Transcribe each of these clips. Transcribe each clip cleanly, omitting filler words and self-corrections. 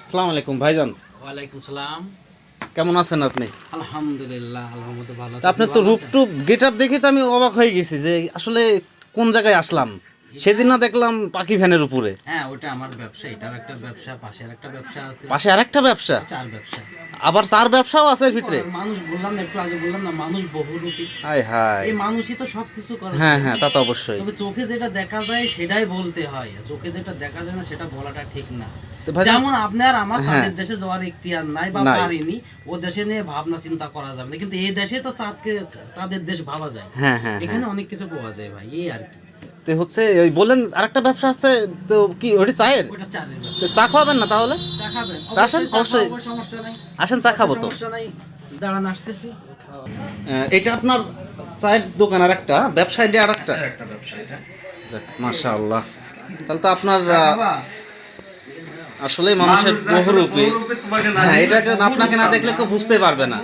আসসালামু আলাইকুম ভাইজান। ওয়ালাইকুম সালাম। কেমন আছেন আপনি? আলহামদুলিল্লাহ, আলহামদুলিল্লাহ ভালো আছি। তা আপনার তো রূপটুপ গেট আপ দেখে তো আমি অবাক হয়ে গেছি যে আসলে কোন জায়গায় আসলাম। সেদিন না দেখলাম পাখি ভ্যানের উপরে। হ্যাঁ, ওটা আমার ব্যবসা, এটাও একটা ব্যবসা, পাশের একটা ব্যবসা আছে। পাশে আরেকটা ব্যবসা, চার ব্যবসা। আবার চার ব্যবসাও আছে এর ভিতরে। মানুষ বললাম না, একটু আগে বললাম না, মানুষ বহুরূপী। হায় হায়। এই মানুষই তো সবকিছু করে। হ্যাঁ হ্যাঁ, তা তো অবশ্যই। তবে চোখে যেটা দেখা যায় সেটাই বলতে হয়, চোখে যেটা দেখা যায় না সেটা বলাটা ঠিক না। তো ভাইজান, যেমন আপনার আমার হ্যাঁ, চাঁদের দেশে যাওয়ার ইখতিয়ার নাই বা নাই। পারিনি, ও দেশে নিয়ে ভাবনা চিন্তা করা যাবে না, কিন্তু এই দেশে তো চাঁদের দেশ ভাবা যায়। হ্যাঁ হ্যাঁ এখানে হ্যাঁ। অনেক কিছু পাওয়া যায় ভাই, এই আর কি। তো হচ্ছে ওই বললেন আরেকটা ব্যবসা আছে, তো কি ওটা চায়ের? ওটা চাঁদের ব্যবসা। তো চা খাওয়াবেন না তাহলে? চা খাবেন? আসেন, চা অবশ্যই। খাওয়াবো, সমস্যা নাই। আসেন, চা খাবো তো। সমস্যা নাই, দাঁড়ান আসতেছি। এটা আপনার চায়ের দোকান আর একটা ব্যবসা, এটা আর একটা। একটা ব্যবসা এটা। মাশাআল্লাহ। তাহলে তো আপনার বাবা, আসলে মানুষের বহুরূপী। হ্যাঁ, এটাকে আপনাকে না দেখলে কেউ বুঝতে পারবে না।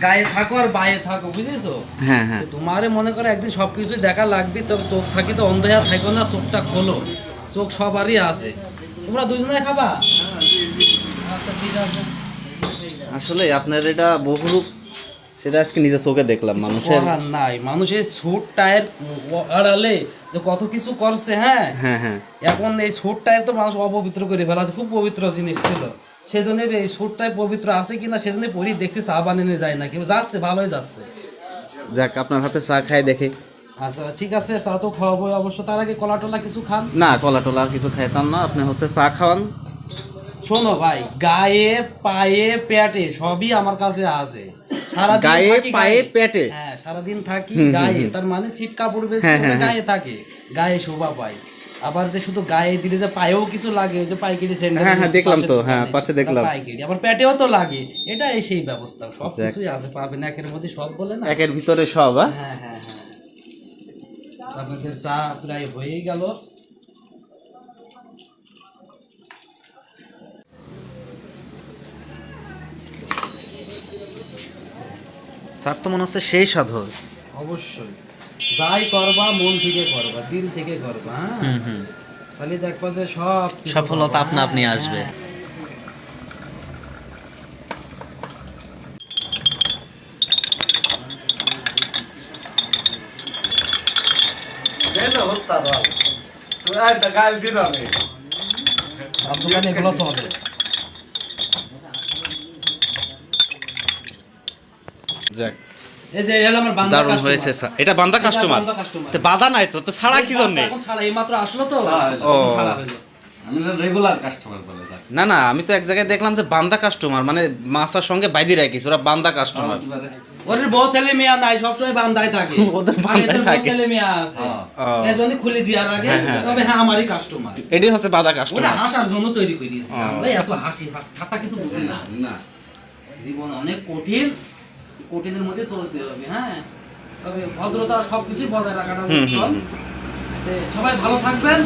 গায়ে থাকো আর বাইরে থাকো, বুঝেছো? হ্যাঁ হ্যাঁ। তোমারে মনে করে একদিন সবকিছুই দেখা লাগবে, তবে চোখ থাকি তো অন্ধ হয়ে থাকো না, চোখটা খোলো। চোখ সবারই আছে। তোমরা দুজনে খাবা? আচ্ছা ঠিক আছে। আসলে আপনার এটা বহুরূপ, সেটা আজকে নিজে চোখে দেখলাম। মানুষের করার নাই, মানুষের ছোট টায়ার আড়ালে যে কত কিছু করছে। হ্যাঁ হ্যাঁ হ্যাঁ। এখন এই ছোট টায়ার তো মানুষ অপবিত্র করে ফেলা, খুব পবিত্র জিনিস ছিল। সেজন্য এই ছোটটায় পবিত্র আছে কিনা সেজন্য পরি দেখছি, চা বানিয়ে যায় না, কেউ যাচ্ছে, ভালোই যাচ্ছে। যাক, আপনার হাতে চা খাই দেখে। আচ্ছা ঠিক আছে, চা তো খাওয়াবো অবশ্য, তার আগে কলা টলা কিছু খান। না, কলা টলা আর কিছু খাইতাম না, আপনি হচ্ছে চা খাওয়ান। শোনো ভাই, গায়ে পায়ে পেটে সবই আমার কাছে আছে। সারাদিন গায়ে থাকি পায়ে গায়ে। পেটে? হ্যাঁ, সারাদিন থাকি হুম, হুম, গায়ে, হুম। তার মানে ছিট কাপড় বেশি হ্যাঁ, হ্যাঁ, গায়ে থাকে, গায়ে শোভা পাই। আবার যে শুধু গায়ে দিলে যে পায়েও কিছু লাগে, ওই যে পাইকারি সেন্টার। হ্যাঁ, হ্যাঁ, দেখলাম তো, হ্যাঁ, পাশে দেখলাম। পাইকারি আবার পেটেও তো লাগে, এটা এই সেই ব্যবস্থা, সব কিছুই আছে, পাবেন একের মধ্যে সব, বলে না একের ভিতরে সব। হ্যাঁ হ্যাঁ হ্যাঁ। আপনাদের চা প্রায় হয়েই গেল। স্যার তো মনে হচ্ছে সেই সাধু। অবশ্যই, যাই করবা মন থেকে করবা, দিল থেকে করবা। হ্যাঁ, তাহলে দেখবা যে সব কিছু সফলতা পাবা। আপনা আপনি হ্যাঁ, আসবে। হ্যাঁ। আর দোকানে এগুলো চলে। যাক, এই যে এটা হলো আমার বান্দা দারুণ কাস্টমার। হয়েছে স্যার। এটা বান্দা কাস্টমার? বান্দা কাস্টমার। তো বাধা নাই তো, তো ছাড়া কি জন্য? এখন ছাড়া, এই মাত্র আসলো তো, ও। ছাড়া হলো। আমি রেগুলার কাস্টমার বলে থাকি। না না, আমি তো এক জায়গায় দেখলাম যে বান্দা কাস্টমার, মানে মাছার সঙ্গে বাইদি রাখিস, ওরা বান্দা কাস্টমার। ওদের বউ ছেলে মেয়ে নাই, সবসময় বান্দায় থাকে। ওদের আর বান্দায় এদের বউ থাকে। ছেলে মেয়ে আছে, ও। এজন্য খুলে দেওয়ার আগে তবে হ্যাঁ আমারই কাস্টমার। এটাই হচ্ছে বাধা ওটা কাস্টমার। হাসার জন্য তৈরি করে দিয়েছি ও। আমরা, এত হাসি ঠাট্টা কিছু বুঝি না। না, জীবন অনেক কঠিন, কঠিনের মধ্যে চলতে হবে। হ্যাঁ, তবে ভদ্রতা সবকিছুই বজায় রাখাটা হুম, উত্তম। হুম, সবাই ভালো থাকবেন।